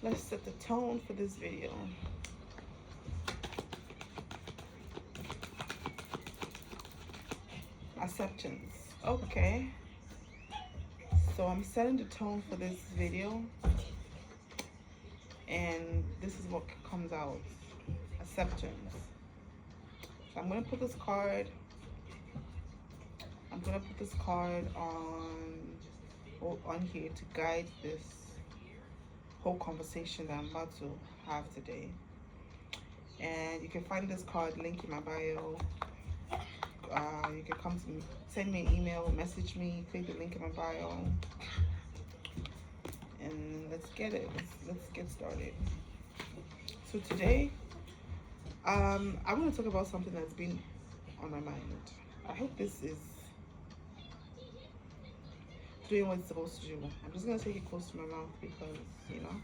Let's set the tone for this video. Acceptance. Okay. So I'm setting the tone for this video, and this is what comes out. Acceptance. So I'm gonna put this card. I'm gonna put this card on here to guide this whole conversation that I'm about to have today. And you can find this card link in my bio. You can come to me, send me an email, message me, click the link in my bio, and let's get it. Let's get started. So today, I'm going to talk about something that's been on my mind. I hope this is doing what it's supposed to do. I'm just going to take it close to my mouth because, you know,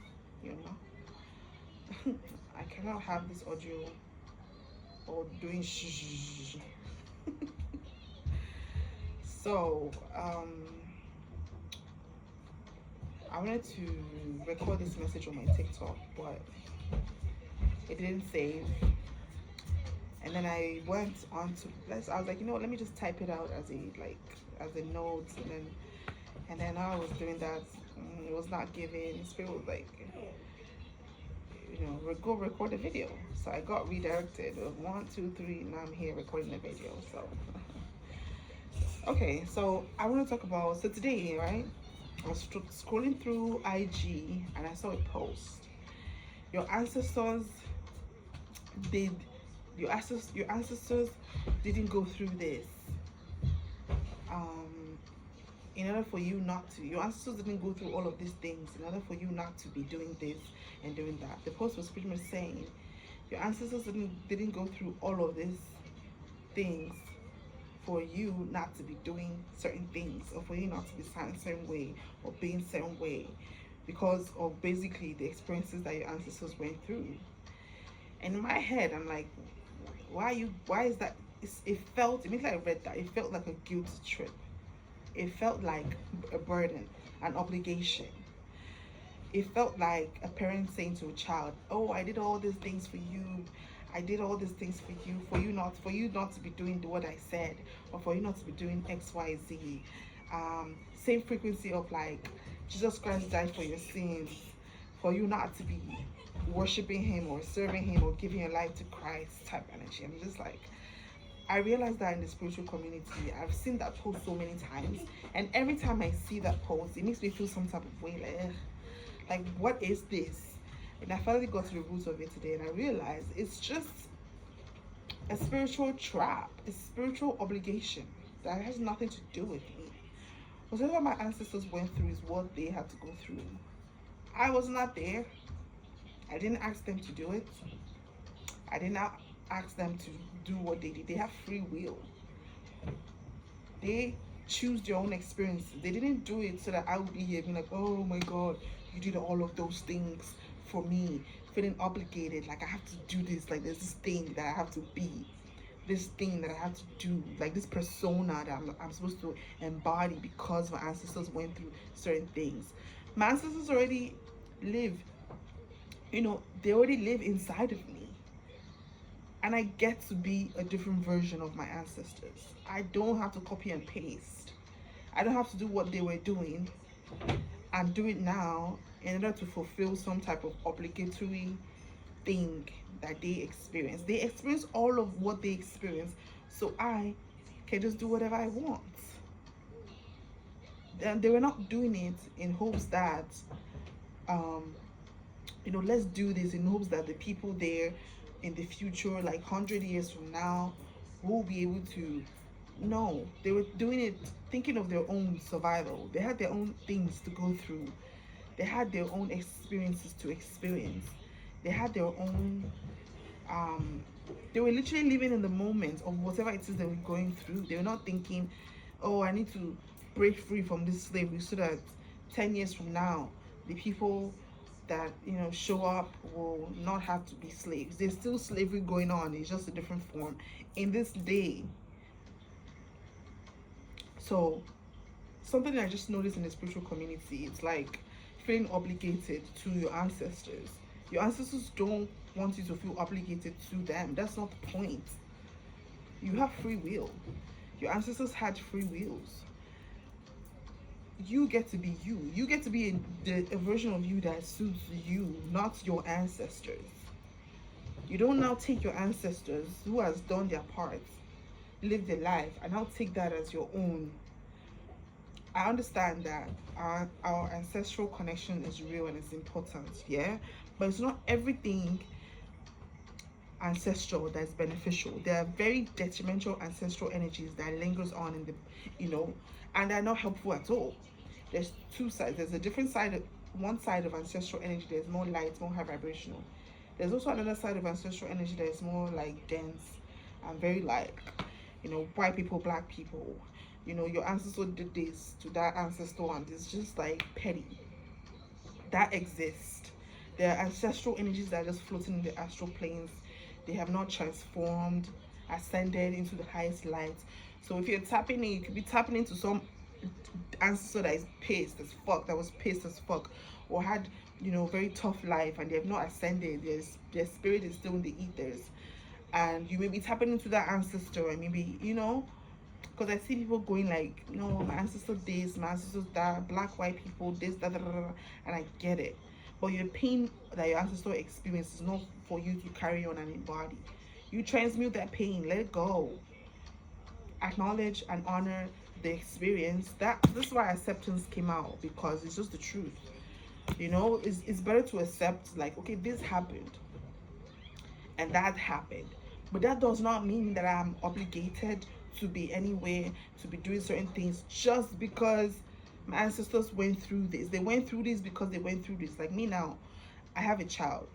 I cannot have this audio or doing shh. So, I wanted to record this message on my TikTok, but it didn't save. And then I went on to I was like, you know what, let me just type it out as a note, and then I was doing that. It was not giving. Spirit was like, you know, go record a video. So I got redirected. 1, 2, 3. Now I'm here recording a video. So okay, so I want to talk about, so today, right, I was scrolling through IG and I saw a post. Your ancestors didn't go through this. In order for you not to, your ancestors didn't go through all of these things in order for you not to be doing this and doing that. The post was pretty much saying your ancestors didn't go through all of these things for you not to be doing certain things, or for you not to be sounding certain way or being certain way, because of basically the experiences that your ancestors went through. And in my head, I'm like, why is that? Immediately I read that, it felt like a guilt trip. It felt like a burden, an obligation. It felt like a parent saying to a child, oh, I did all these things for you. I did all these things for you not to be doing what I said, or for you not to be doing X, Y, Z. Same frequency of like, Jesus Christ died for your sins, for you not to be worshiping him or serving him or giving your life to Christ type energy. I'm just like, I realized that in the spiritual community, I've seen that post so many times, and every time I see that post, it makes me feel some type of way, like what is this? And I finally got to the roots of it today, and I realized it's just a spiritual trap, a spiritual obligation that has nothing to do with me. Whatever my ancestors went through is what they had to go through. I was not there. I didn't ask them to do it. I did not ask them to do what they did. They have free will. They choose their own experiences. They didn't do it so that I would be here being like, oh my God, you did all of those things for me, feeling obligated, like I have to do this, like there's this thing that I have to be, this thing that I have to do, like this persona that I'm supposed to embody because my ancestors went through certain things. My ancestors already live, they already live inside of me. And I get to be a different version of my ancestors. I don't have to copy and paste. I don't have to do what they were doing and do it now in order to fulfill some type of obligatory thing that they experience. They experience all of what they experience, so I can just do whatever I want. And they were not doing it in hopes that, let's do this in hopes that the people there in the future, like 100 years from now, will be able to. No, they were doing it thinking of their own survival. They had their own things to go through. They had their own experiences to experience. They had their own, they were literally living in the moment of whatever it is they were going through. They were not thinking, oh, I need to break free from this slavery so that 10 years from now, the people that show up will not have to be slaves. There's still slavery going on, it's just a different form in this day. So something I just noticed in the spiritual community, it's like feeling obligated to your ancestors. Your ancestors don't want you to feel obligated to them. That's not the point. You have free will. Your ancestors had free wills. You get to be you. You get to be a version of you that suits you, not your ancestors. You don't now take your ancestors who has done their part, live their life, and now take that as your own. I understand that our ancestral connection is real and it's important, yeah? But it's not everything ancestral that's beneficial. There are very detrimental ancestral energies that lingers on in the, and they're not helpful at all. There's two sides. There's a different side. One side of ancestral energy, there's more light, more high vibrational. There's also another side of ancestral energy that is more like dense and very like, white people, black people. Your ancestor did this to that ancestor, and it's just like petty. That exists. There are ancestral energies that are just floating in the astral planes. They have not transformed, ascended into the highest light. So if you're tapping in, you could be tapping into some ancestor that is pissed as fuck, that was pissed as fuck, or had very tough life, and they have not ascended. Their spirit is still in the ethers, and you may be tapping into that ancestor, and maybe because I see people going like, no, my ancestor this, my ancestors that, black, white people this, that, and I get it. But your pain that your ancestor experienced is not for you to carry on and embody. You transmute that pain, let it go. Acknowledge and honor the experience. This is why acceptance came out, because it's just the truth. It's better to accept, like, okay, this happened and that happened, but that does not mean that I'm obligated to be anywhere, to be doing certain things just because my ancestors went through this. They went through this because they went through this. Like me now, I have a child.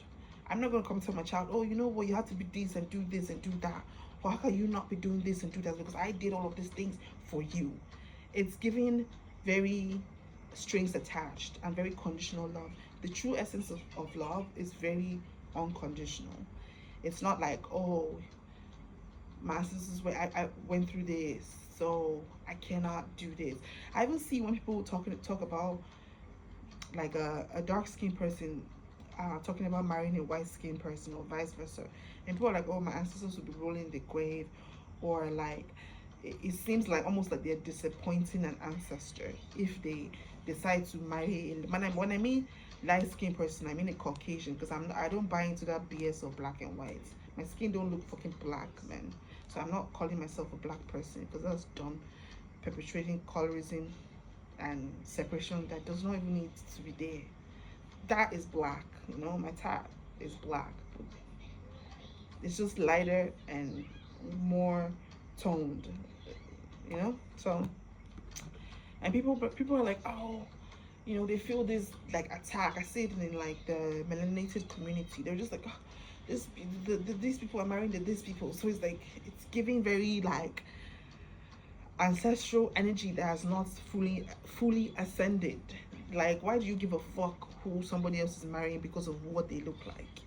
I'm not going to come tell my child, oh, you know what, you have to be this and do this and do that. Or how can you not be doing this and do that? Because I did all of these things for you. It's giving very strings attached and very conditional love. The true essence of love is very unconditional. It's not like, oh, my ancestors I went through this, so I cannot do this. I even see when people talk about like a dark-skinned person talking about marrying a white-skinned person or vice versa, and people are like, oh, my ancestors will be rolling in the grave, or like it seems like almost like they're disappointing an ancestor if they decide to marry. When I mean light-skinned person, I mean a Caucasian, because I don't buy into that BS of black and white. My skin don't look fucking black, man. So I'm not calling myself a black person, because that's dumb. Perpetrating colorism and separation that does not even need to be there. That is black, my tap is black. It's just lighter and more toned, so, and people are like, oh, they feel this like attack. I see it in like the melanated community. They're just like, oh, these people are marrying these people. So it's like, it's giving very like ancestral energy that has not fully ascended. Like, why do you give a fuck who somebody else is marrying because of what they look like?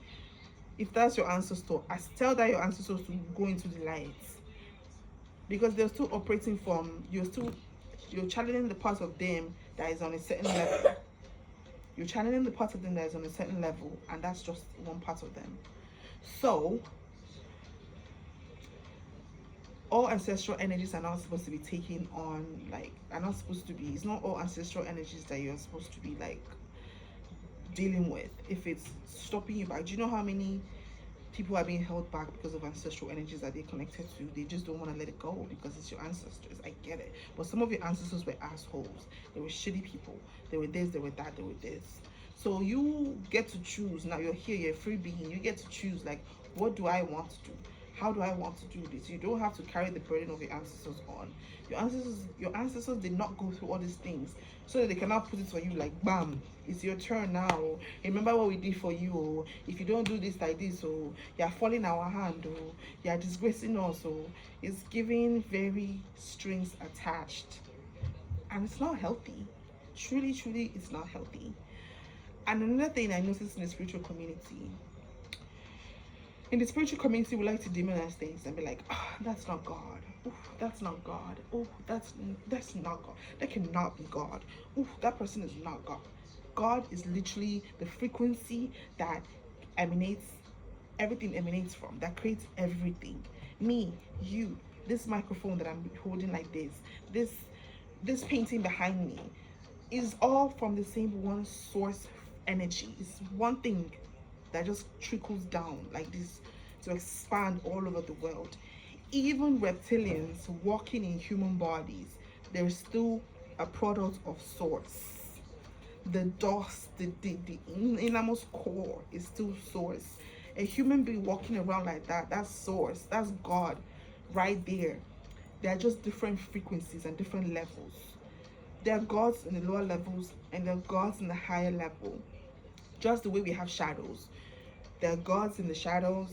If that's your ancestor, I tell that your ancestors to go into the lights, because they're still operating from, you're channeling the part of them that is on a certain level. You're channeling the part of them that is on a certain level, and that's just one part of them. So all ancestral energies are not supposed to be taken on, like, it's not all ancestral energies that you're supposed to be like dealing with. If it's stopping you back, do you know how many people are being held back because of ancestral energies that they're connected to? They just don't want to let it go because it's your ancestors. I get it, but some of your ancestors were assholes. They were shitty people. They were this, they were that, they were this. So you get to choose. Now you're here, you're a free being. You get to choose, like, what do I want to do? How do I want to do this? You don't have to carry the burden of your ancestors on. Your ancestors did not go through all these things so that they cannot put it on you like, bam, it's your turn now. Remember what we did for you. Or if you don't do this like this, or you're falling our hand, or you're disgracing us, or it's giving very strings attached. And it's not healthy. Truly, truly, it's not healthy. And another thing I noticed in the spiritual community, we like to demonize things and be like, oh, that's not God. Oh, that's not God. Oh, that's not God. That cannot be God. Oh, that person is not God. God is literally the frequency that emanates, everything emanates from, that creates everything. Me, you, this microphone that I'm holding like this this painting behind me is all from the same one source energy. It's one thing that just trickles down like this to expand all over the world. Even reptilians walking in human bodies, they're still a product of source. The dust, the innermost core is still source. A human being walking around like that, that's source, that's God right there. They're just different frequencies and different levels. There are gods in the lower levels and there are gods in the higher level. Just the way we have shadows. There are gods in the shadows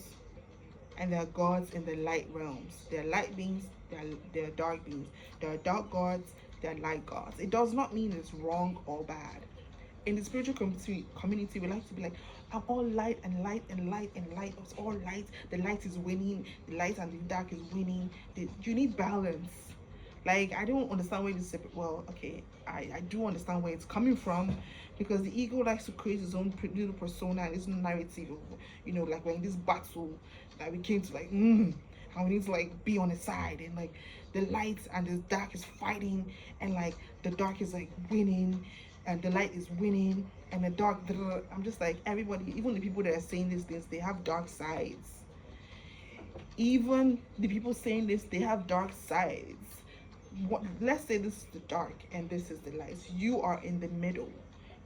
and there are gods in the light realms. There are light beings, there are dark beings. There are dark gods, there are light gods. It does not mean it's wrong or bad. In the spiritual community, we like to be like, I'm all light and light and light and light. It's all light. The light is winning. The light and the dark is winning. You need balance. Like, I don't understand where this, well, okay, I do understand where it's coming from, because the ego likes to create its own little persona and its own narrative of, you know, like we're in this battle that we came to, like, and we need to like be on the side, and like the light and the dark is fighting, and like the dark is like winning and the light is winning, and the dark, I'm just like, everybody, even the people that are saying these things, they have dark sides. Even the people saying this, they have dark sides. Let's say this is the dark and this is the light. You are in the middle.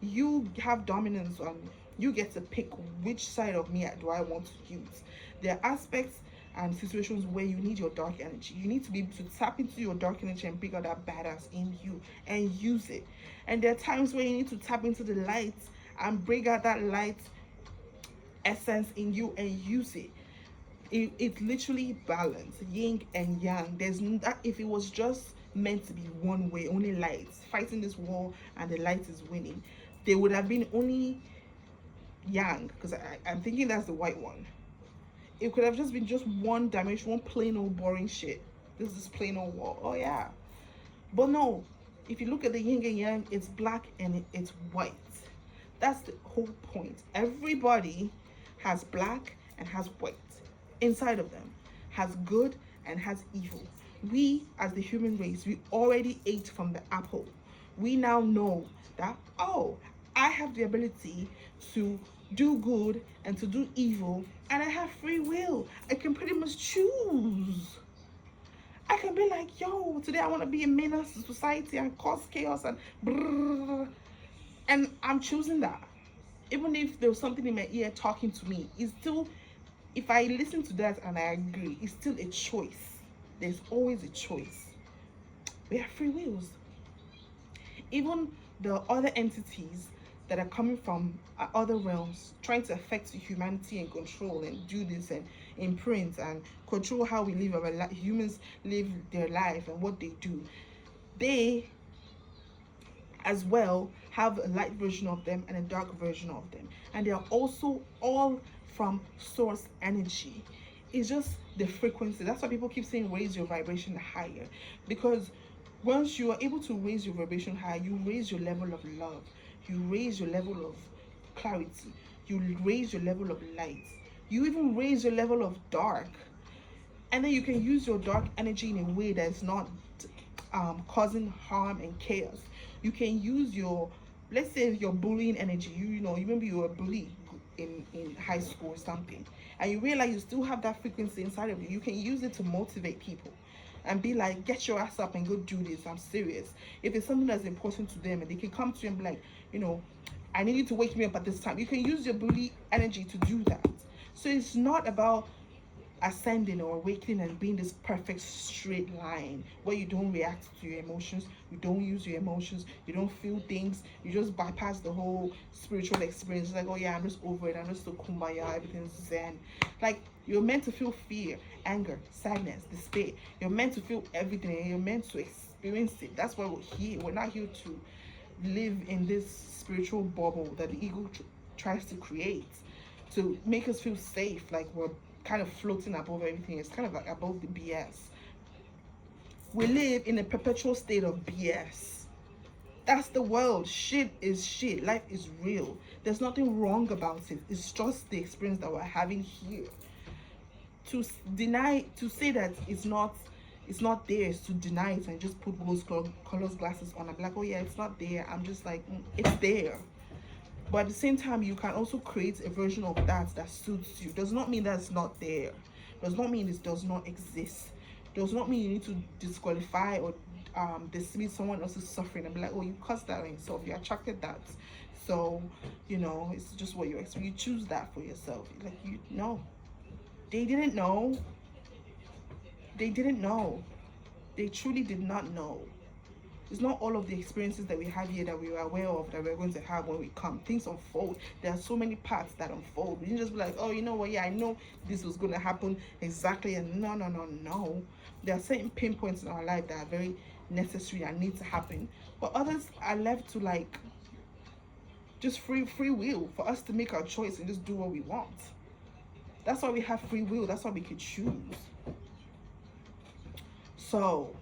You have dominance on, you get to pick which side of me do I want to use. There are aspects and situations where you need your dark energy. You need to be able to tap into your dark energy and bring out that badass in you and use it. And there are times where you need to tap into the light and bring out that light essence in you and use it. It's literally balance, yin and yang. There's that. If it was just meant to be one way, only lights fighting this war and the light is winning, there would have been only yang, because I'm thinking that's the white one. It could have just been just one dimension, one plain old boring shit. This is plain old war. Oh yeah. But no, if you look at the yin and yang, it's black and it's white. That's the whole point. Everybody has black and has white inside of them, has good and has evil. We, as the human race, we already ate from the apple. We now know that, oh, I have the ability to do good and to do evil, and I have free will. I can pretty much choose. I can be like, yo, today I want to be a menace to society and cause chaos and brrr, and I'm choosing that. Even if there was something in my ear talking to me, it's still, if I listen to that and I agree, it's still a choice. There's always a choice. We have free wills. Even the other entities that are coming from other realms trying to affect humanity and control and do this and imprint and control how we live our life, humans live their life and what they do, they as well have a light version of them and a dark version of them, and they are also all from source energy. It's just the frequency. That's why people keep saying raise your vibration higher, because once you are able to raise your vibration higher, you raise your level of love, you raise your level of clarity, you raise your level of light, you even raise your level of dark, and then you can use your dark energy in a way that's not causing harm and chaos. You can use your, let's say your bullying energy. You know, you remember you were bullied in high school or something, and you realize you still have that frequency inside of you. You can use it to motivate people and be like, get your ass up and go do this. I'm serious. If it's something that's important to them, and they can come to you and be like, you know, I need you to wake me up at this time. You can use your bully energy to do that. So it's not about ascending or awakening and being this perfect straight line where you don't react to your emotions, you don't use your emotions, you don't feel things, you just bypass the whole spiritual experience. It's like, oh yeah, I'm just over it, I'm just so kumbaya, everything's zen. Like, you're meant to feel fear, anger, sadness, despair. You're meant to feel everything, and you're meant to experience it. That's why we're here. We're not here to live in this spiritual bubble that the ego tries to create to make us feel safe, like we're kind of floating above everything. It's kind of like above the BS. We live in a perpetual state of BS. That's the world. Shit is shit. Life is real. There's nothing wrong about it. It's just the experience that we're having here. To to say that it's not there is to deny it and just put rose colors glasses on. I'm like, oh yeah, it's not there. I'm just like, it's there. But at the same time, you can also create a version of that suits you. Does not mean that it's not there. Does not mean it does not exist. Does not mean you need to disqualify or dismiss someone else's suffering and be like, oh, you caused that on yourself. You attracted that. So, it's just what you expect. You choose that for yourself. Like, you know. They didn't know. They didn't know. They truly did not know. It's not all of the experiences that we have here that we were aware of that we're going to have when we come. Things unfold. There are so many parts that unfold. We didn't just be like, oh, you know what? Yeah, I know this was going to happen exactly. And no. There are certain pinpoints in our life that are very necessary and need to happen. But others are left to like just free will for us to make our choice and just do what we want. That's why we have free will. That's why we can choose. So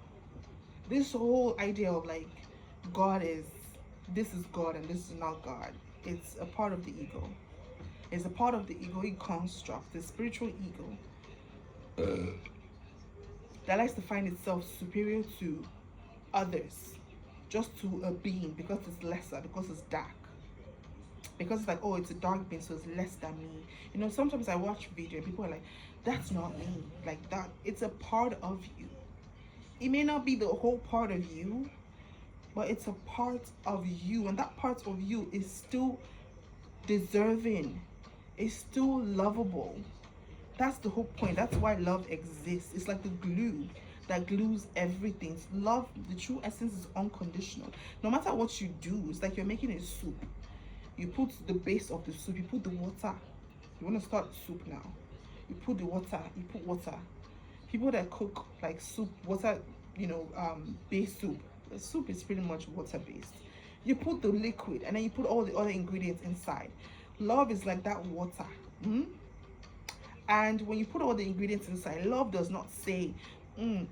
this whole idea of like this is God and this is not God, it's a part of the ego. It's a part of the egoic construct, the spiritual ego that likes to find itself superior to others, just to a being, because it's lesser, because it's dark, because it's like, oh, it's a dark being, so it's less than me. Sometimes I watch video and people are like, that's not me. Like, that, it's a part of you. It may not be the whole part of you, but it's a part of you, and that part of you is still deserving. It's still lovable. That's the whole point. That's why love exists. It's like the glue that glues everything. Love, the true essence, is unconditional. No matter what you do, it's like you're making a soup. You put the base of the soup, you put the water. You want to start soup now. You put the water, you put water. People that cook like soup, water, base soup. The soup is pretty much water based. You put the liquid and then you put all the other ingredients inside. Love is like that water. And when you put all the ingredients inside, love does not say,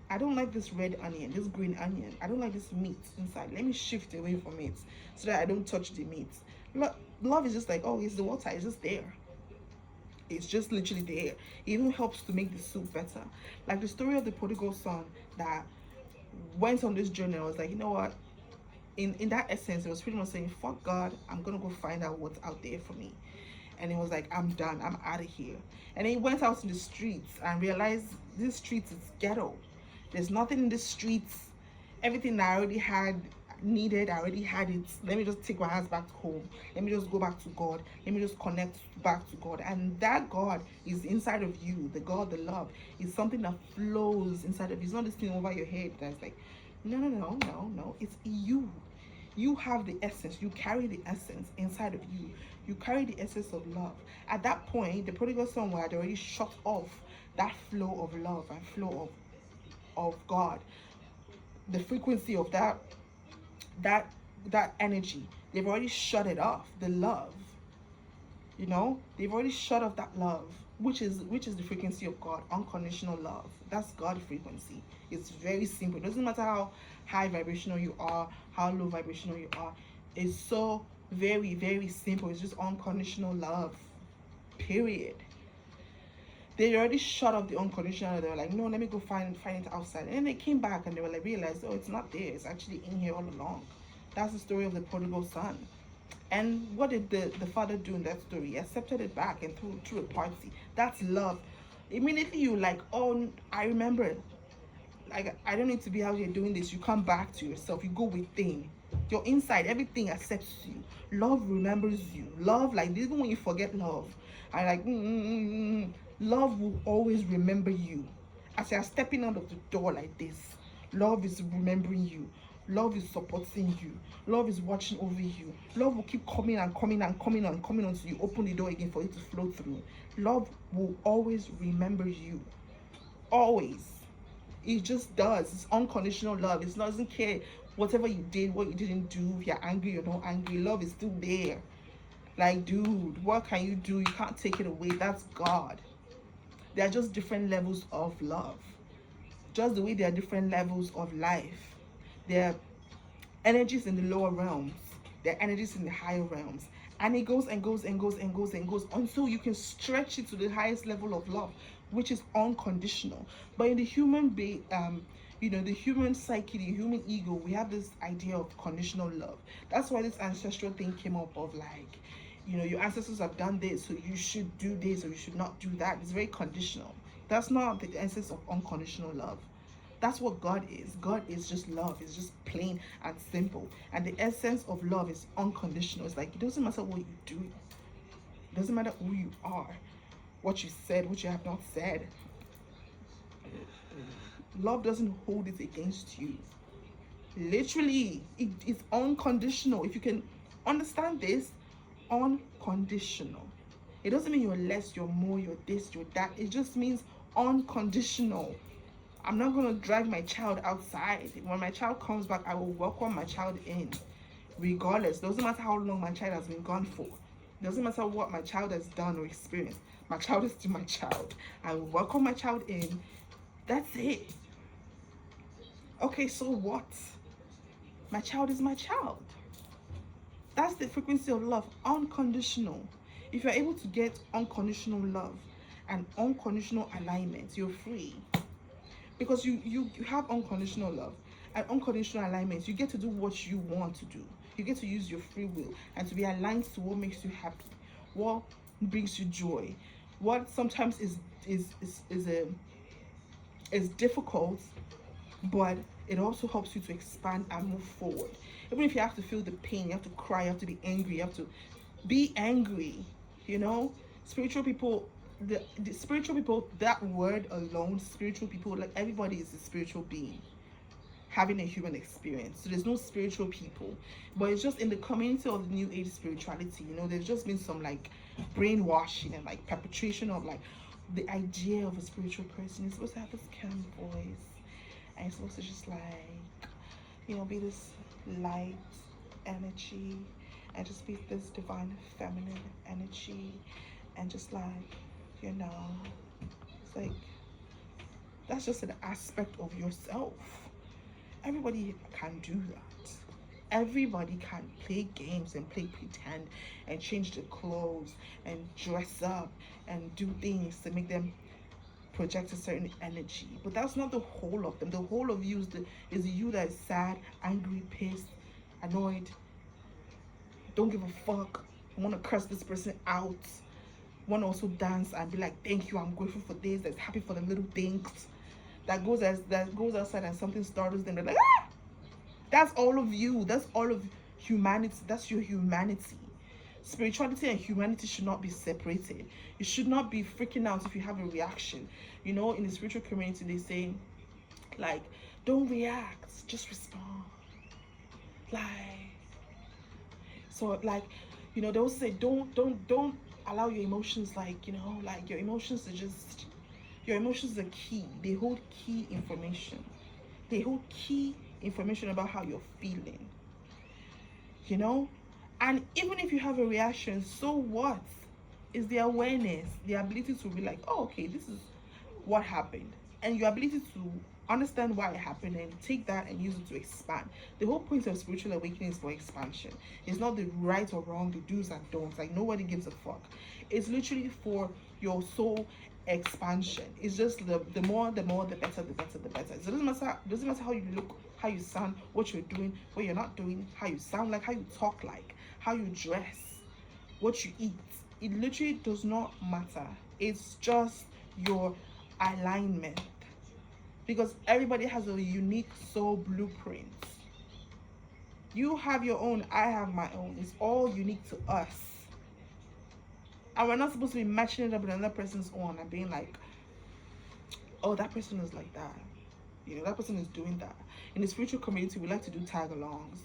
I don't like this red onion, this green onion. I don't like this meat inside. Let me shift away from it so that I don't touch the meat. Love is just like, oh, it's the water. It's just there. It's just literally there. It even helps to make the soup better. Like the story of the prodigal son that went on this journey. I was like, you know what? In that essence, it was pretty much saying, fuck God, I'm going to go find out what's out there for me. And it was like, I'm done. I'm out of here. And then he went out in the streets and realized this streets is ghetto. There's nothing in the streets. Everything I already had needed, I already had it. Let me just take my hands back home. Let me just go back to God. Let me just connect back to God. And that God is inside of you. The God, the love, is something that flows inside of you. It's not this thing over your head that's like, no. It's you. You have the essence. You carry the essence inside of you. You carry the essence of love. At that point, the prodigal son had already shut off that flow of love and flow of God. The frequency of that energy, they've already shut it off. The love, they've already shut off that love, which is the frequency of God, unconditional love. That's God frequency. It's very simple. It doesn't matter how high vibrational you are, how low vibrational you are. It's so very, very simple. It's just unconditional love, period. They already shut off the unconditional. They were like, no, let me go find it outside. And then they came back and they were like, realized, oh, it's not there. It's actually in here all along. That's the story of the prodigal son. And what did the father do in that story? He accepted it back and threw a party. That's love. Immediately you like, oh, I remember it. Like, I don't need to be out here doing this. You come back to yourself. You go within. Your inside, everything accepts you. Love remembers you. Love, like, even when you forget love, I like, love will always remember you. As you are stepping out of the door like this, love is remembering you. Love is supporting you. Love is watching over you. Love will keep coming until you open the door again for it to flow through. Love will always remember you. Always. It just does. It's unconditional love. It doesn't care whatever you did, what you didn't do, if you're angry or not angry. Love is still there. Like, dude, what can you do? You can't take it away. That's God. There are just different levels of love. Just the way there are different levels of life. There energies in the lower realms, there are energies in the higher realms, and it goes and goes and goes and goes and goes until you can stretch it to the highest level of love, which is unconditional. But in the the human psyche, the human ego, we have this idea of conditional love. That's why this ancestral thing came up of like, your ancestors have done this, so you should do this or you should not do that. It's very conditional. That's not the essence of unconditional love. That's what God is. God is just love. It's just plain and simple. And the essence of love is unconditional. It's like, it doesn't matter what you do. It doesn't matter who you are, what you said, what you have not said. Love doesn't hold it against you. Literally, it's unconditional. If you can understand this, unconditional. It doesn't mean you're less, you're more, you're this, you're that. It just means unconditional. I'm not going to drag my child outside. When my child comes back, I will welcome my child in, regardless. Doesn't matter how long my child has been gone for. Doesn't matter what my child has done or experienced. My child is still my child. I will welcome my child in. That's it. Okay, so what? My child is my child. That's the frequency of love, unconditional. If you're able to get unconditional love and unconditional alignment, you're free. Because you have unconditional love and unconditional alignment. You get to do what you want to do. You get to use your free will and to be aligned to what makes you happy, what brings you joy, what sometimes is difficult, but it also helps you to expand and move forward. Even if you have to feel the pain, you have to cry, you have to be angry, you have to be angry. Spiritual people, the spiritual people, that word alone, spiritual people, like everybody is a spiritual being having a human experience. So there's no spiritual people, but it's just in the community of the new age spirituality, there's just been some like brainwashing and like perpetration of like the idea of a spiritual person. You're supposed to have this calm voice, and you're supposed to just like, be this light energy, and just be this divine feminine energy, and just like, it's like, that's just an aspect of yourself. Everybody can do that. Everybody can play games and play pretend and change their clothes and dress up and do things to make them project a certain energy. But that's not the whole of them. The whole of you is you that is sad, angry, pissed, annoyed, don't give a fuck, want to curse this person out, want to also dance and be like, thank you, I'm grateful for this, that's happy for the little things, that goes outside and something startles them, they're like, ah! That's all of you. That's all of humanity. That's your humanity. Spirituality and humanity should not be separated. You should not be freaking out if you have a reaction. In the spiritual community, they say, like, don't react, just respond. They also say, don't allow your emotions, like your emotions are key. They hold key information. They hold key information about how you're feeling. And even if you have a reaction, so what? Is the awareness, the ability to be like, oh, okay, this is what happened, and your ability to understand why it happened and take that and use it to expand. The whole point of spiritual awakening is for expansion. It's not the right or wrong, the do's and don'ts. Like, nobody gives a fuck. It's literally for your soul expansion. It's just the more, the better, the better, the better. So it doesn't matter how you look, how you sound, what you're doing, what you're not doing, how you sound like, how you talk like, how you dress, what you eat. It literally does not matter. It's just your alignment. Because everybody has a unique soul blueprint. You have your own, I have my own. It's all unique to us. And we're not supposed to be matching it up with another person's own and being like, oh, that person is like that. That person is doing that. In the spiritual community, we like to do tag-alongs.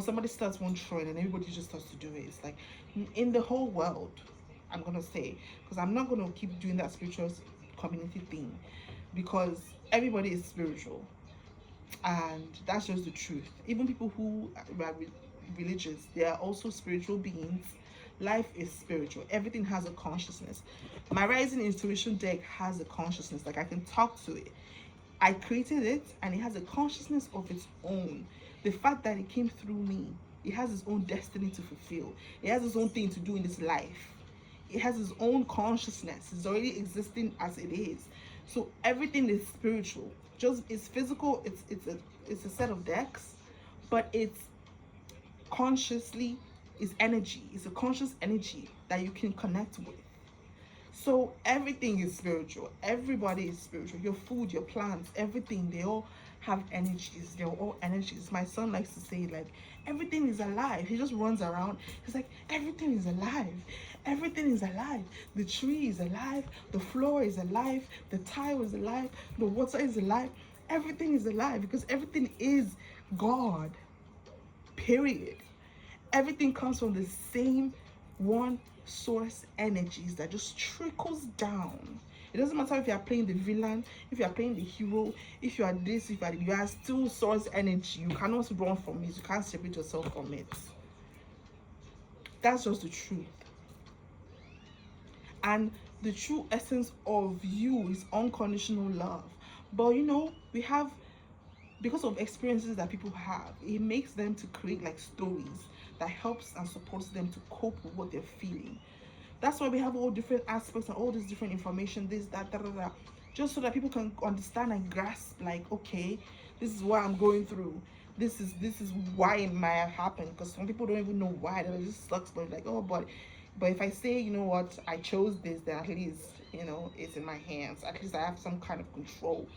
Somebody starts one trend and everybody just starts to do it. It's like, in the whole world, I'm going to say, because I'm not going to keep doing that spiritual community thing, because everybody is spiritual. And that's just the truth. Even people who are religious, they are also spiritual beings. Life is spiritual. Everything has a consciousness. My rising intuition deck has a consciousness. Like, I can talk to it. I created it and it has a consciousness of its own. the fact that it came through me, it has its own destiny to fulfill. It has its own thing to do in this life. It has its own consciousness. It's already existing as it is. So everything is spiritual. Just it's physical. It's a set of decks, but it's consciously is energy. It's a conscious energy that you can connect with. So everything is spiritual. Everybody is spiritual. Your food, your plants, everything, they all have energies. They're all energies. My son likes to say, like, everything is alive. He just runs around. He's like, everything is alive. Everything is alive. The tree is alive. The floor is alive. The tile is alive. The water is alive. Everything is alive because everything is God. Period. Everything comes from the same one source energies that just trickles down. It doesn't matter if you are playing the villain, if you are playing the hero, if you are this, if you are still source energy. You cannot run from it. You can't separate yourself from it. That's just the truth. And the true essence of you is unconditional love. But you know, we have, because of experiences that people have, it makes them to create like stories that helps and supports them to cope with what they're feeling. That's why we have all different aspects and all this different information, this, that, just so that people can understand and grasp, like, okay, this is what I'm going through. This is why it might have happened. Because some people don't even know why. It just sucks, but like, oh, but if I say, you know what, I chose this, then at least, you know, it's in my hands. At least I have some kind of control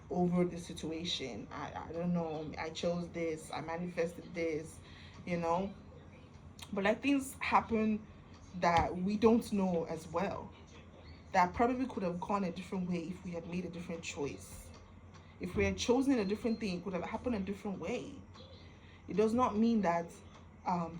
over the situation. I don't know. I chose this. I manifested this, you know. But like things happen that we don't know as well, that probably could have gone a different way if we had made a different choice. If we had chosen a different thing, it could have happened a different way. It does not mean that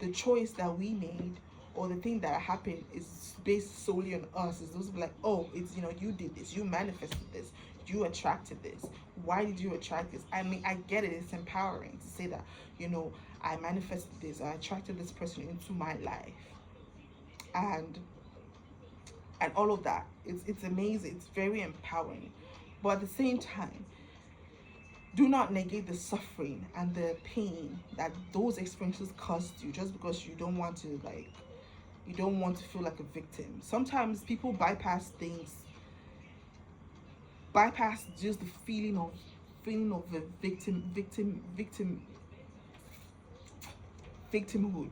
the choice that we made or the thing that happened is based solely on us. It's those like, oh, it's, you know, you did this, you manifested this, you attracted this. Why did you attract this? I mean, I get it. It's empowering to say that, you know, I manifested this, I attracted this person into my life, and all of that. It's amazing. It's very empowering. But at the same time, do not negate the suffering and the pain that those experiences caused you just because you don't want to, like, you don't want to feel like a victim. Sometimes people bypass things, bypass just the feeling of a victimhood,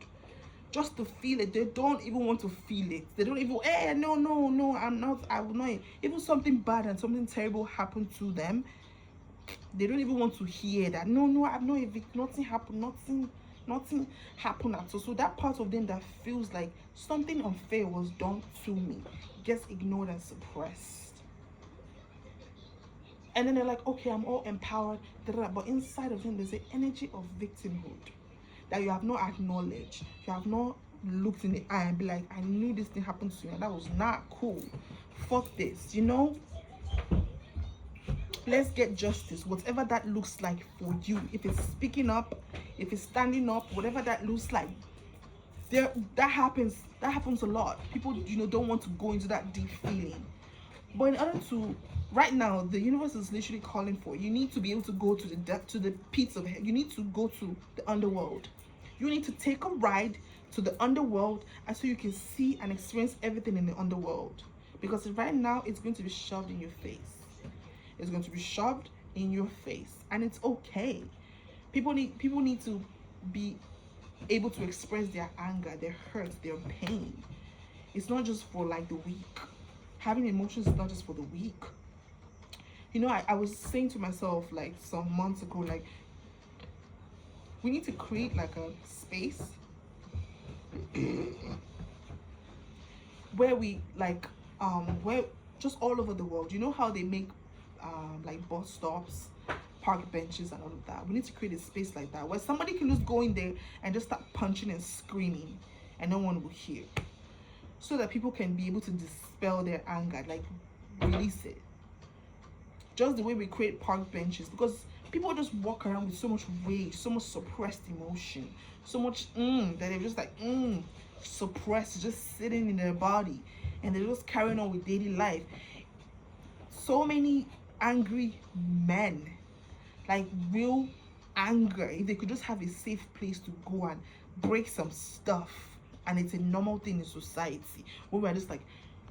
just to feel it. They don't even want to feel it. They don't even, no, I will not. Even something bad and something terrible happened to them, they don't even want to hear that. No, I'm not a victim. Nothing happened. Nothing happened at all. So that part of them that feels like something unfair was done to me gets ignored and suppressed. And then they're like, okay, I'm all empowered. But inside of them, there's an energy of victimhood that you have not acknowledged. You have not looked in the eye and be like, I knew this thing happened to you and that was not cool. Fuck this, you know? Let's get justice, whatever that looks like for you. If it's speaking up, if it's standing up, whatever that looks like. That happens a lot. People, you know, don't want to go into that deep feeling. But in order to, right now, the universe is literally calling for you. Need to be able to go to the depth, to the pits of hell. You need to go to the underworld. You need to take a ride to the underworld, and so you can see and experience everything in the underworld. Because right now, it's going to be shoved in your face. It's going to be shoved in your face, and it's okay. People need to be able to express their anger, their hurt, their pain. It's not just for like the weak. Having emotions is not just for the weak. You know, I was saying to myself like some months ago, like, we need to create like a space where we like where just all over the world, you know how they make like bus stops, park benches and all of that. We need to create a space like that where somebody can just go in there and just start punching and screaming and no one will hear, so that people can be able to dispel their anger, like release it. Just the way we create park benches, because people just walk around with so much rage, so much suppressed emotion, so much that they're just like suppressed, just sitting in their body, and they're just carrying on with daily life. So many angry men, like real anger, if they could just have a safe place to go and break some stuff, and it's a normal thing in society, where we're just like,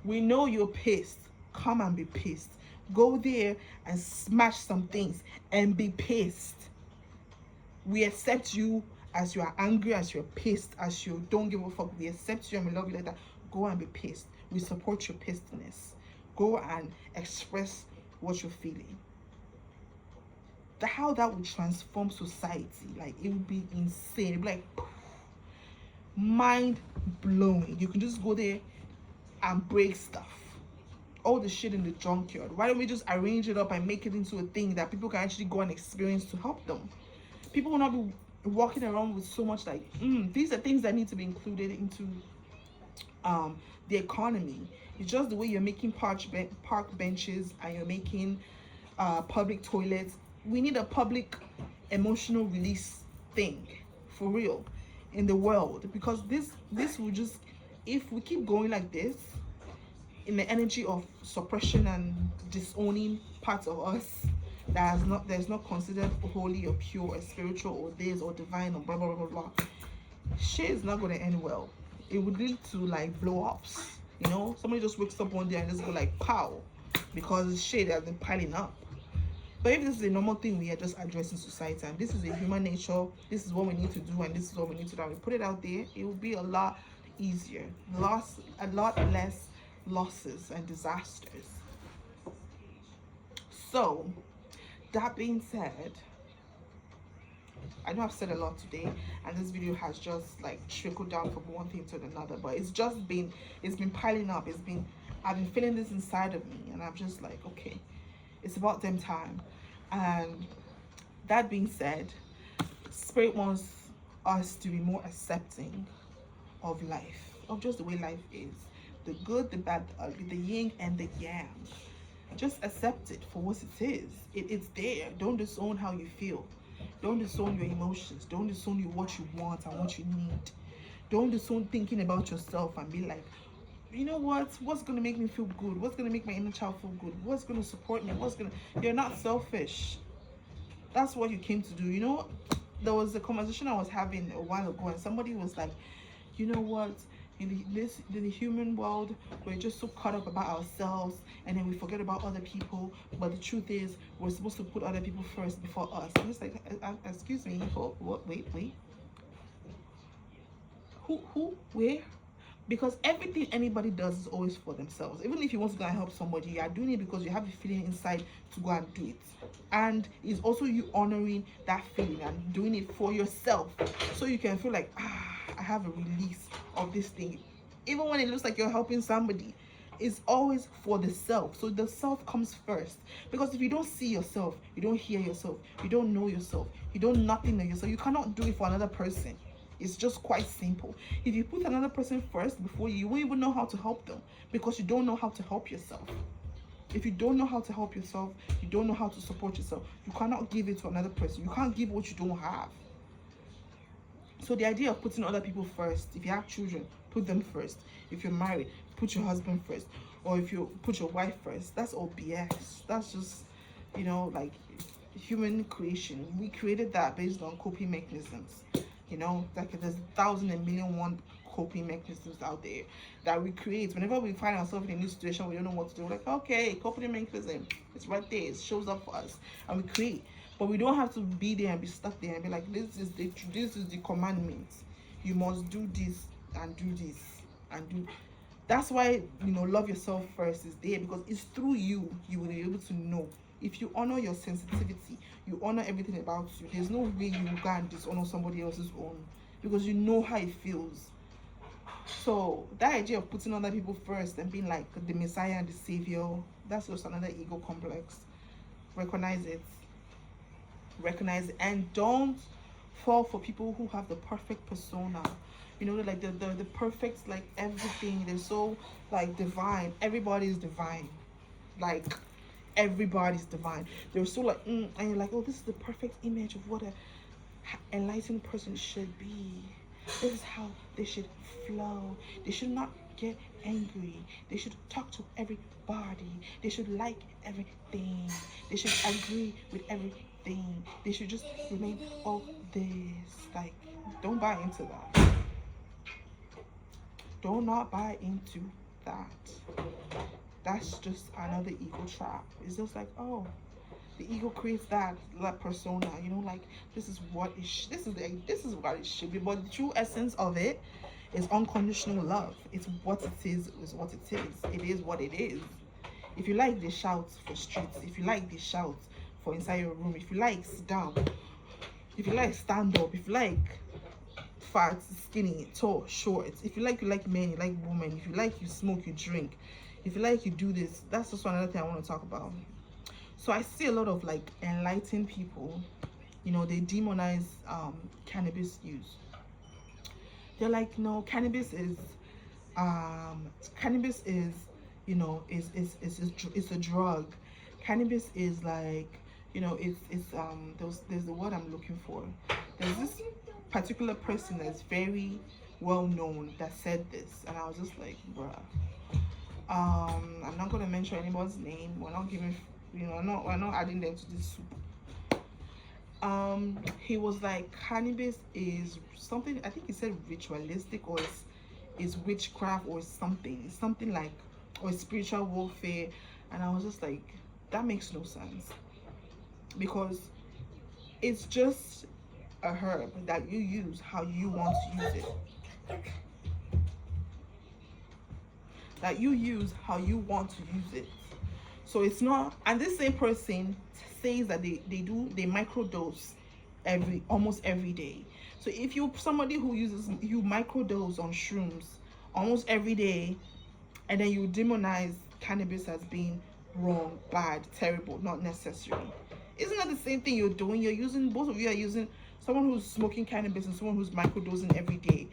we know you're pissed, come and be pissed. Go there and smash some things and be pissed. We accept you as you are angry, as you're pissed, as you don't give a fuck. We accept you and we love you like that. Go and be pissed. We support your pissedness. Go and express what you're feeling. How that would transform society, like, it would be insane. It'd be like mind blowing. You can just go there and break stuff, all the shit in the junkyard. Why don't we just arrange it up and make it into a thing that people can actually go and experience to help them? People will not be walking around with so much like, these are things that need to be included into the economy. It's just the way you're making park benches and you're making public toilets. We need a public emotional release thing for real in the world, because this will just, if we keep going like this in the energy of suppression and disowning parts of us that's not considered holy or pure or spiritual or this or divine or blah blah blah blah, shit is not going to end well. It would lead to like blow ups, you know. Somebody just wakes up one day and just go like pow, because shit has been piling up. But if this is a normal thing we are just addressing society, and this is a human nature, this is what we need to do, and this is what we need to do, and we put it out there, it will be a lot easier, a lot less losses and disasters. So that being said, I know I've said a lot today, and this video has just like trickled down from one thing to another, but it's been piling up. I've been feeling this inside of me, and I'm just like, okay, it's about them time. And that being said, Spirit wants us to be more accepting of life, of just the way life is, the good, the bad, the ugly, the yin and the yang. Just accept it for what it is. It's there. Don't disown how you feel. Don't disown your emotions. Don't disown what you want and what you need. Don't disown thinking about yourself and be like, you know what's going to make me feel good? What's going to make my inner child feel good? What's going to support me? You're not selfish. That's what you came to do. You know, there was a conversation I was having a while ago, and somebody was like, you know what? In the human world, we're just so caught up about ourselves, and then we forget about other people. But the truth is, we're supposed to put other people first before us. And it's like, excuse me, what? Wait. Who? Where? Because everything anybody does is always for themselves. Even if you want to go and help somebody, you are doing it because you have a feeling inside to go and do it. And it's also you honoring that feeling and doing it for yourself, so you can feel like, I have a release of this thing. Even when it looks like you're helping somebody, it's always for the self. So the self comes first. Because if you don't see yourself, you don't hear yourself, you don't know yourself, you don't nothing know yourself, you cannot do it for another person. It's just quite simple. If you put another person first before you won't even know how to help them, because you don't know how to help yourself. If you don't know how to help yourself, you don't know how to support yourself, you cannot give it to another person. You can't give what you don't have. So the idea of putting other people first, if you have children, put them first. If you're married, put your husband first. Or if you put your wife first, that's all BS. That's just, you know, like human creation. We created that based on coping mechanisms. You know, like there's 1,000 and million one coping mechanisms out there that we create. Whenever we find ourselves in a new situation, we don't know what to do. We're like, okay, coping mechanism, it's right there. It shows up for us, and we create. But we don't have to be there and be stuck there and be like, this is the commandment. You must do this and do this and do. That's why, you know, love yourself first is there, because it's through you will be able to know. If you honor your sensitivity, you honor everything about you, there's no way you will go and dishonor somebody else's own, because you know how it feels. So that idea of putting other people first and being like the Messiah and the Savior, that's just another ego complex. Recognize it, and don't fall for people who have the perfect persona. You know, like the perfect, like everything. They're so like divine. Everybody is divine. Like everybody's divine. They're so like, and you're like, oh, this is the perfect image of what a enlightened person should be. This is how they should flow. They should not get angry. They should talk to everybody. They should like everything. They should agree with everything. They should just remain all this. Like, don't buy into that. Do not buy into that. That's just another ego trap. It's just like, oh, the ego creates that persona, you know, like this is what this is what it should be. But the true essence of it is unconditional love. It's what it is what it is. It is what it is. If you like, the shouts for streets. If you like, the shouts for inside your room. If you like, sit down. If you like, stand up. If you like, fat, skinny, tall, short. If you like men, you like women. If you like, you smoke, you drink. If you like, you do this. That's just another thing I want to talk about. So I see a lot of like enlightened people, you know, they demonize cannabis use. They're like, no, cannabis is you know, it's a drug. Cannabis is like, you know, there's the word I'm looking for. There's this particular person that's very well known that said this, and I was just like, bruh. I'm not gonna mention anybody's name. We're not giving, you know, we're not adding them to this soup. He was like, cannabis is something, I think he said ritualistic, or is witchcraft, or something like, or spiritual warfare. And I was just like, that makes no sense, because it's just a herb that you use how you want to use it. That you use how you want to use it. So it's not, and this same person says that they microdose almost every day. So if you're somebody who you microdose on shrooms almost every day, and then you demonize cannabis as being wrong, bad, terrible, not necessary, isn't that the same thing you're doing? You're using, both of you are using, someone who's smoking cannabis and someone who's microdosing every day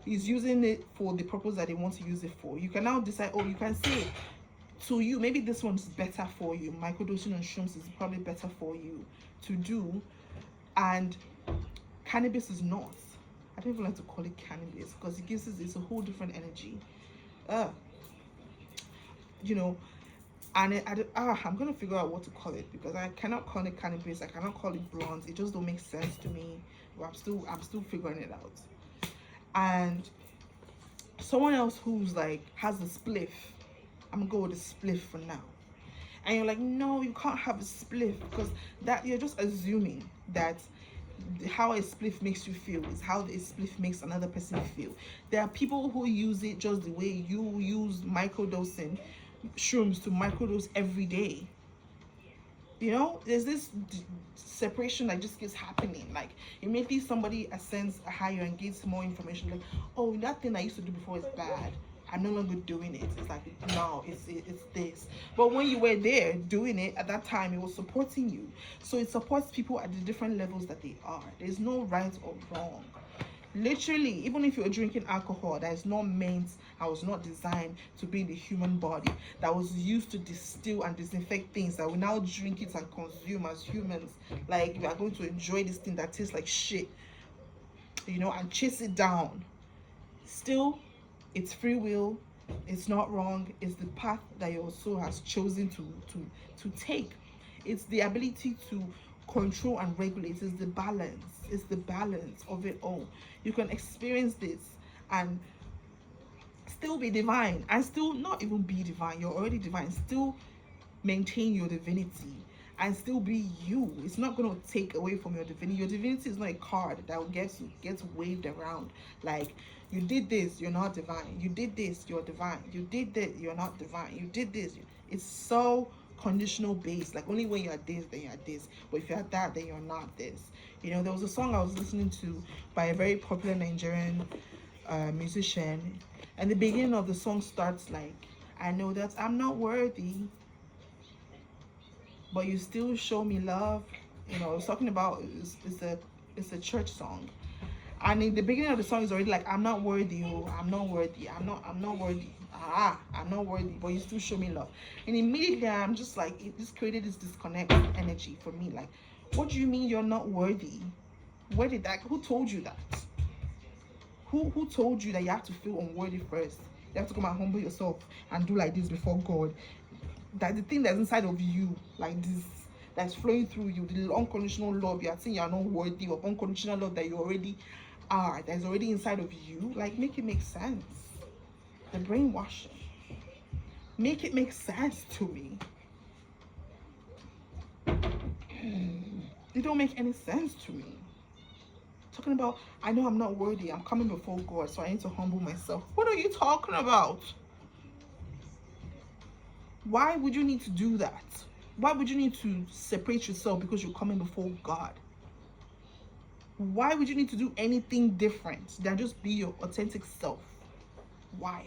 is using it for the purpose that they want to use it for. You can now decide, oh, you can say to you, maybe this one's better for you. Microdosing on shrooms is probably better for you to do, and cannabis is not. I don't even like to call it cannabis, because it gives it's a whole different energy. You know, and I'm gonna figure out what to call it, because I cannot call it cannabis. I cannot call it blonde. It just don't make sense to me. But I'm still figuring it out. And someone else who's like has a spliff, I'm gonna go with a spliff for now. And you're like, no, you can't have a spliff, because that you're just assuming that how a spliff makes you feel is how a spliff makes another person feel. There are people who use it just the way you use microdosing shrooms to microdose every day. You know, there's this separation that just keeps happening. Like, immediately somebody ascends higher and gets more information, like, oh, that thing I used to do before is bad, I'm no longer doing it. It's like, no, it's this. But when you were there doing it at that time, it was supporting you. So it supports people at the different levels that they are. There's no right or wrong. Literally, even if you're drinking alcohol that is not meant, I was not designed to be in the human body, that was used to distill and disinfect things, that we now drink it and consume as humans, like we are going to enjoy this thing that tastes like shit, you know, and chase it down. Still, it's free will. It's not wrong. It's the path that your soul has chosen to take. It's the ability to control and regulate. It's the balance. It's the balance of it all. You can experience this and still be divine, and still not even be divine. You're already divine. Still maintain your divinity and still be you. It's not going to take away from your divinity. Your divinity is not a card that gets waved around like, you did this, you're not divine. You did this, you're divine. You did that, you're not divine. You did this. It's so conditional based. Like, only when you're this, then you're this. But if you're that, then you're not this. You know, there was a song I was listening to by a very popular Nigerian musician, and the beginning of the song starts like, I know that I'm not worthy, but you still show me love. You know, it's talking about, it's a church song. And in the beginning of the song is already like, I'm not worthy, oh, I'm not worthy, I'm not worthy, I'm not worthy, but you still show me love. And immediately I'm just like, it just created this disconnect energy for me. Like, what do you mean you're not worthy? Where did that, who told you that? Who told you that you have to feel unworthy first You have to come and humble yourself and do like this before God. That the thing that's inside of you, like this, that's flowing through you, the unconditional love you are saying you are not worthy of, unconditional love that you already are, that's already inside of you. Like, make it make sense. The brainwashing. Make it make sense to me. It don't make any sense to me. Talking about, I know I'm not worthy, I'm coming before God, so I need to humble myself. What are you talking about? Why would you need to do that? Why would you need to separate yourself because you're coming before God? Why would you need to do anything different than just be your authentic self? Why?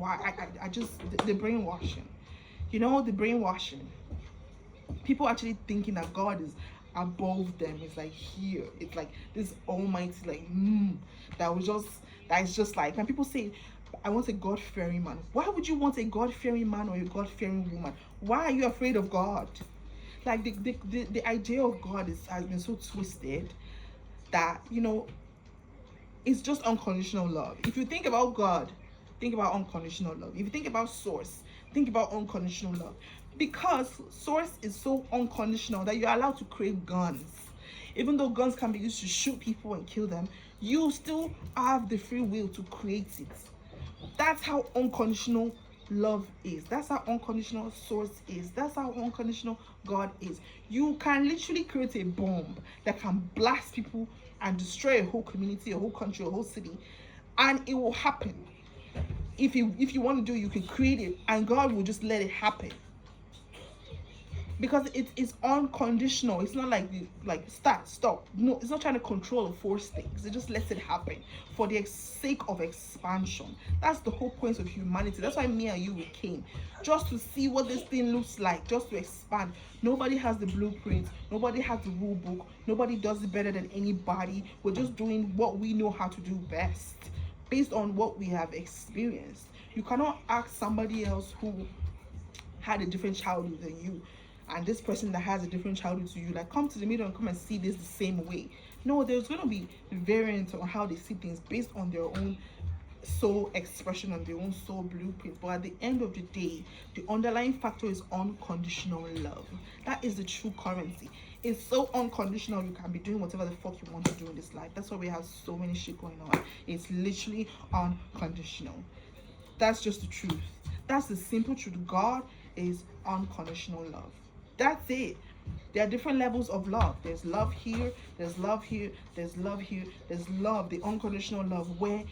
I just, the brainwashing. You know, the brainwashing. People actually thinking that God is above them. It's like here. It's like this almighty, like, that is just like, when people say, I want a God-fearing man. Why would you want a God-fearing man or a God-fearing woman? Why are you afraid of God? Like, the idea of God has been so twisted that, you know, it's just unconditional love. If you think about God, think about unconditional love. If you think about source, think about unconditional love. Because source is so unconditional that you're allowed to create guns. Even though guns can be used to shoot people and kill them, you still have the free will to create it. That's how unconditional love is. That's how unconditional source is. That's how unconditional God is. You can literally create a bomb that can blast people and destroy a whole community, a whole country, a whole city, and it will happen. If you want to do it, you can create it, and God will just let it happen. Because it is unconditional. It's not like start, stop. No, it's not trying to control or force things. It just lets it happen for the sake of expansion. That's the whole point of humanity. That's why me and you, we came, just to see what this thing looks like, just to expand. Nobody has the blueprint. Nobody has the rule book. Nobody does it better than anybody. We're just doing what we know how to do best, based on what we have experienced. You cannot ask somebody else who had a different childhood than you, and this person that has a different childhood to you, like, come to the middle and come and see this the same way. No, there's going to be variants on how they see things based on their own soul expression and their own soul blueprint. But at the end of the day, the underlying factor is unconditional love. That is the true currency. It's so unconditional, you can be doing whatever the fuck you want to do in this life. That's why we have so many shit going on. It's literally unconditional. That's just the truth. That's the simple truth. God is unconditional love. That's it. There are different levels of love. There's love here, there's love here, there's love here, there's love, the unconditional love, where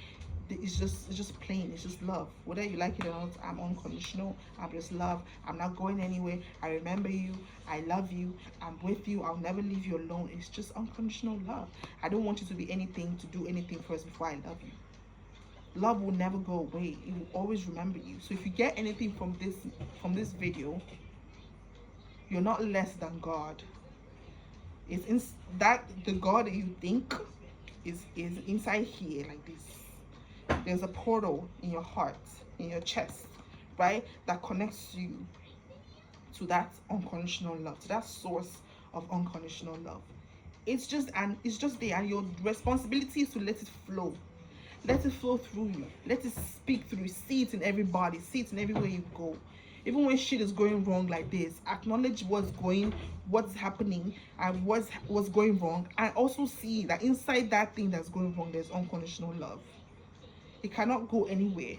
it's just plain, it's just love. Whether you like it or not, I'm unconditional, I'm just love, I'm not going anywhere, I remember you, I love you, I'm with you, I'll never leave you alone. It's just unconditional love. I don't want you to be anything, to do anything first before I love you. Love will never go away. It will always remember you. So if you get anything from this video, you're not less than God. It's in that the God that you think is inside here, like this. There's a portal in your heart, in your chest, right, that connects you to that unconditional love, to that source of unconditional love. It's just there, and your responsibility is to let it flow. Let it flow through you. Let it speak through you. See it in everybody. See it in everywhere you go. Even when shit is going wrong like this, acknowledge what's happening and what's going wrong, and also see that inside that thing that's going wrong, there's unconditional love. It cannot go anywhere.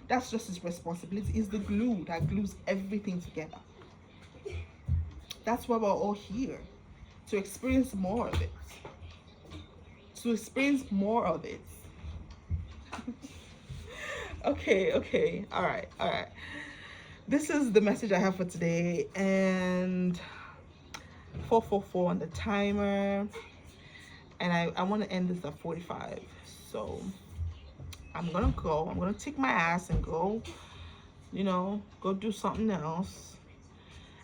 That's just his responsibility. It's the glue that glues everything together. That's why we're all here, to experience more of it. To experience more of it. Okay, all right. This is the message I have for today, and 4:44 on the timer, and I want to end this at 45. So I'm gonna take my ass and go do something else.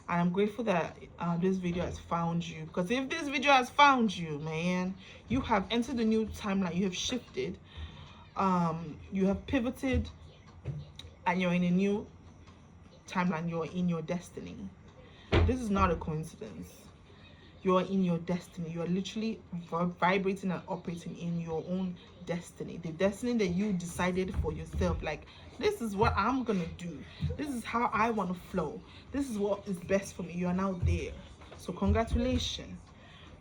And I'm grateful that this video has found you, because if this video has found you, man, you have entered a new timeline. You have shifted, you have pivoted, and you're in a new timeline. You're in your destiny. This is not a coincidence. You're in your destiny. You're literally vibrating and operating in your own destiny, the destiny that you decided for yourself. Like, this is what I'm gonna do, this is how I want to flow, this is what is best for me. You are now there. So congratulations.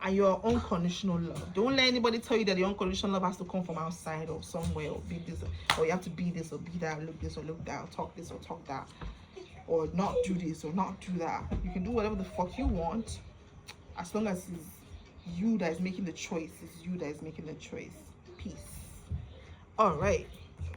And your unconditional love, don't let anybody tell you that your unconditional love has to come from outside or somewhere, or be this, or you have to be this or be that, look this or look that, or talk this or talk that, or not do this or not do that. You can do whatever the fuck you want, as long as it's you that is making the choice. It's you that is making the choice. Peace. All right.